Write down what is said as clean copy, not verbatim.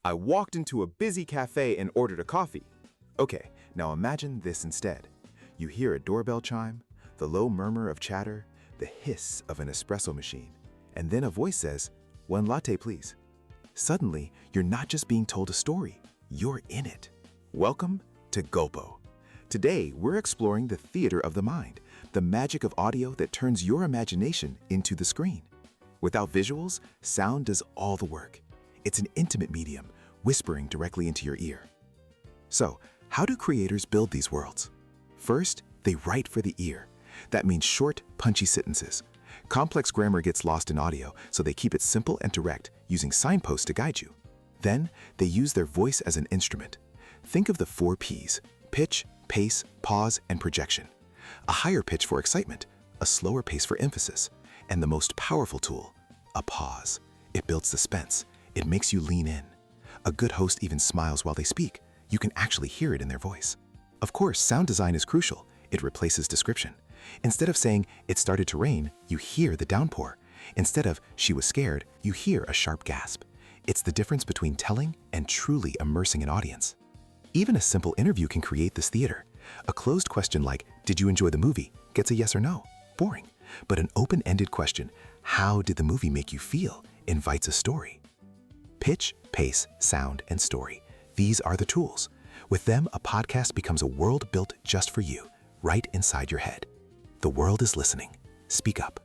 I walked into a busy cafe and ordered a coffee. Okay, now imagine this instead. You hear a doorbell chime, the low murmur of chatter, the hiss of an espresso machine, and then a voice says, "One latte, please." Suddenly, you're not just being told a story, you're in it. Welcome to Gulpo. Today, we're exploring the theater of the mind, the magic of audio that turns your imagination into the screen. Without visuals, sound does all the work. It's an intimate medium, whispering directly into your ear. So, how do creators build these worlds? First, they write for the ear. That means short, punchy sentences. Complex grammar gets lost in audio, so they keep it simple and direct, using signposts to guide you. Then, they use their voice as an instrument. Think of the 4 Ps: pitch, pace, pause, and projection. A higher pitch for excitement, a slower pace for emphasis, and the most powerful tool, a pause. It builds suspense. It makes you lean in. A good host even smiles while they speak. You can actually hear it in their voice. Of course, sound design is crucial. It replaces description. Instead of saying, "It started to rain," you hear the downpour. Instead of, "She was scared," you hear a sharp gasp. It's the difference between telling and truly immersing an audience. Even a simple interview can create this theater. A closed question like, "Did you enjoy the movie?" gets a yes or no. Boring. But an open-ended question, "How did the movie make you feel?" invites a story. Pitch, pace, sound, and story. These are the tools. With them, a podcast becomes a world built just for you, right inside your head. The world is listening. Speak up.